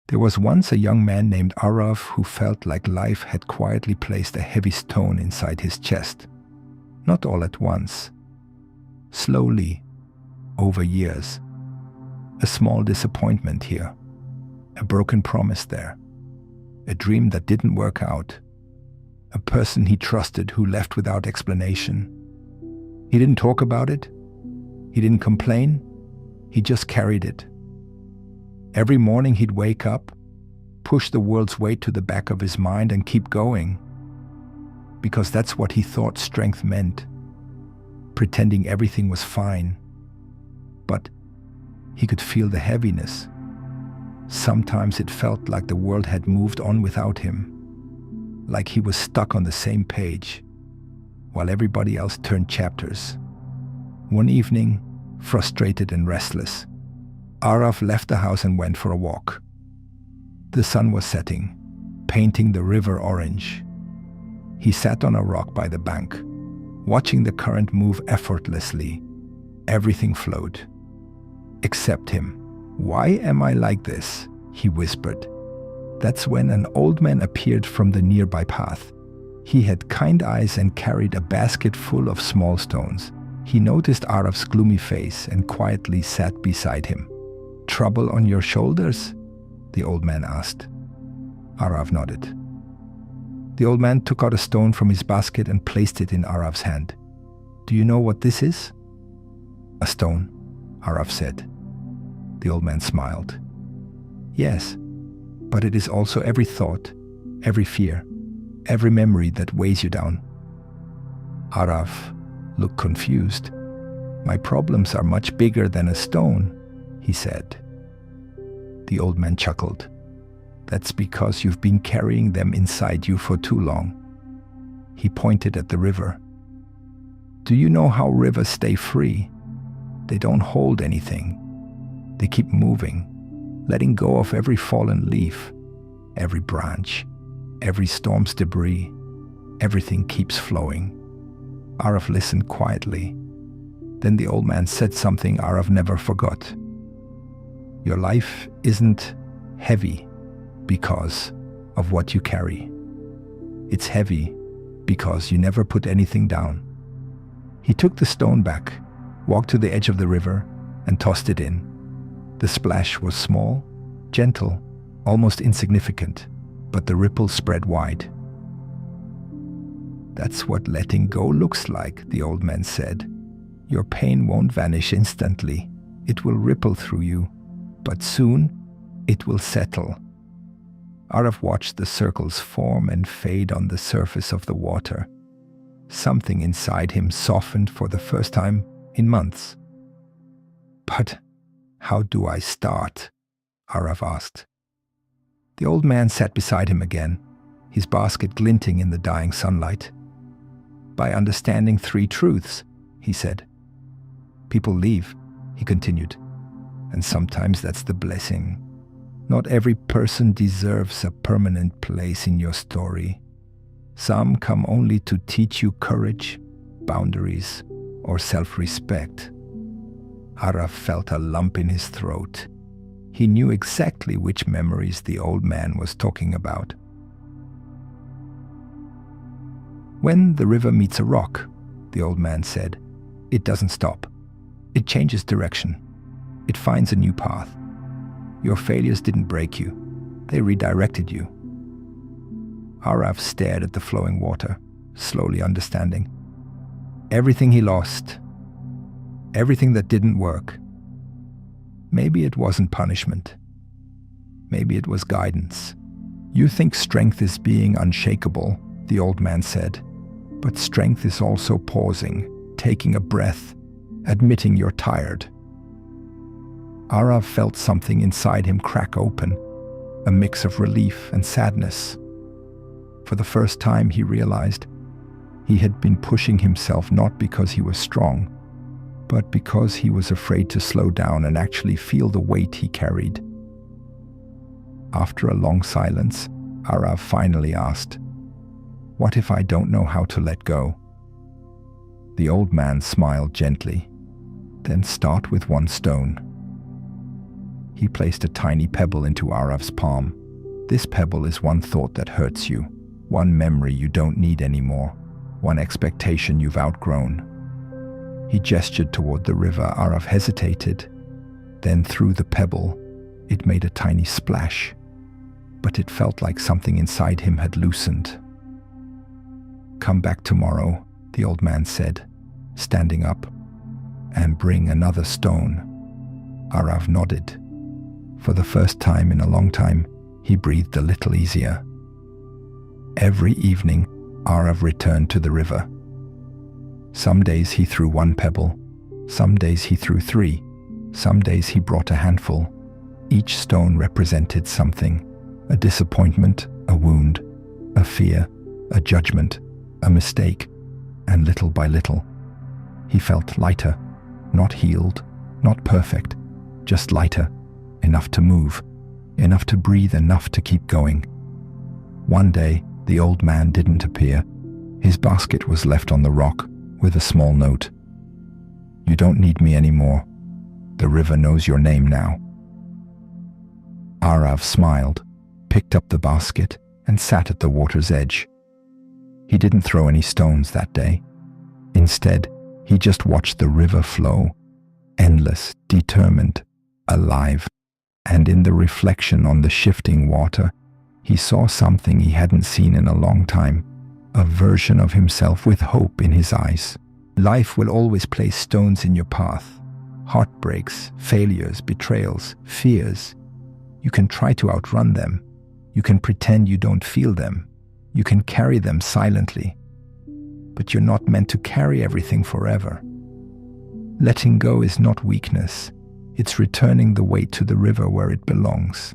There was once a young man named Arav who felt like life had quietly placed a heavy stone inside his chest. Not all at once. Slowly, over years. A small disappointment here. A broken promise there. A dream that didn't work out. A person he trusted who left without explanation. He didn't talk about it. He didn't complain. He just carried it. Every morning he'd wake up, push the world's weight to the back of his mind and keep going. Because that's what he thought strength meant. Pretending everything was fine. But he could feel the heaviness. Sometimes it felt like the world had moved on without him. Like he was stuck on the same page, while everybody else turned chapters. One evening, frustrated and restless, Arav left the house and went for a walk. The sun was setting, painting the river orange. He sat on a rock by the bank, watching the current move effortlessly. Everything flowed. Except him. "Why am I like this?" he whispered. That's when an old man appeared from the nearby path. He had kind eyes and carried a basket full of small stones. He noticed Arav's gloomy face and quietly sat beside him. "Trouble on your shoulders?" the old man asked. Arav nodded. The old man took out a stone from his basket and placed it in Arav's hand. "Do you know what this is?" "A stone," Arav said. The old man smiled. "Yes, but it is also every thought, every fear, every memory that weighs you down." Arav looked confused. "My problems are much bigger than a stone," he said. The old man chuckled. "That's because you've been carrying them inside you for too long." He pointed at the river. "Do you know how rivers stay free? They don't hold anything. They keep moving, letting go of every fallen leaf, every branch, every storm's debris. Everything keeps flowing." Arav listened quietly. Then the old man said something Arav never forgot. "Your life isn't heavy because of what you carry. It's heavy because you never put anything down." He took the stone back, walked to the edge of the river, and tossed it in. The splash was small, gentle, almost insignificant, but the ripple spread wide. "That's what letting go looks like," the old man said. "Your pain won't vanish instantly. It will ripple through you, but soon it will settle." Arav watched the circles form and fade on the surface of the water. Something inside him softened for the first time in months. "But how do I start?" Arav asked. The old man sat beside him again, his basket glinting in the dying sunlight. "By understanding three truths," he said. "People leave," he continued, "and sometimes that's the blessing. Not every person deserves a permanent place in your story. Some come only to teach you courage, boundaries, or self-respect." Arav felt a lump in his throat. He knew exactly which memories the old man was talking about. "When the river meets a rock," the old man said, "it doesn't stop. It changes direction. It finds a new path. Your failures didn't break you. They redirected you." Arav stared at the flowing water, slowly understanding. Everything he lost, everything that didn't work. Maybe it wasn't punishment. Maybe it was guidance. "You think strength is being unshakable," the old man said. "But strength is also pausing, taking a breath, admitting you're tired." Arav felt something inside him crack open, a mix of relief and sadness. For the first time he realized he had been pushing himself not because he was strong, but because he was afraid to slow down and actually feel the weight he carried. After a long silence, Arav finally asked, "What if I don't know how to let go?" The old man smiled gently. "Then start with one stone." He placed a tiny pebble into Arav's palm. This pebble is one thought that hurts you, one memory you don't need anymore, one expectation you've outgrown. He gestured toward the river. Arav hesitated, then threw the pebble. It made a tiny splash, but it felt like something inside him had loosened. "Come back tomorrow," the old man said, standing up, "and bring another stone." Arav nodded. For the first time in a long time, he breathed a little easier. Every evening, Arav returned to the river. Some days he threw one pebble, some days he threw three, some days he brought a handful. Each stone represented something: a disappointment, a wound, a fear, a judgment, a mistake, and little by little, he felt lighter, not healed, not perfect, just lighter, enough to move, enough to breathe, enough to keep going. One day, the old man didn't appear. His basket was left on the rock with a small note. "You don't need me anymore. The river knows your name now." Arav smiled, picked up the basket, and sat at the water's edge. He didn't throw any stones that day. Instead, he just watched the river flow, endless, determined, alive. And in the reflection on the shifting water, he saw something he hadn't seen in a long time, a version of himself with hope in his eyes. Life will always place stones in your path. Heartbreaks, failures, betrayals, fears. You can try to outrun them. You can pretend you don't feel them. You can carry them silently. But you're not meant to carry everything forever. Letting go is not weakness. It's returning the weight to the river where it belongs.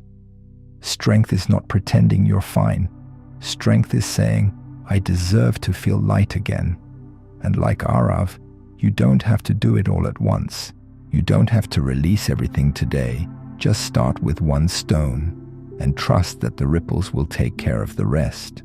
Strength is not pretending you're fine. Strength is saying, "I deserve to feel light again." And like Arav, you don't have to do it all at once. You don't have to release everything today. Just start with one stone and trust that the ripples will take care of the rest.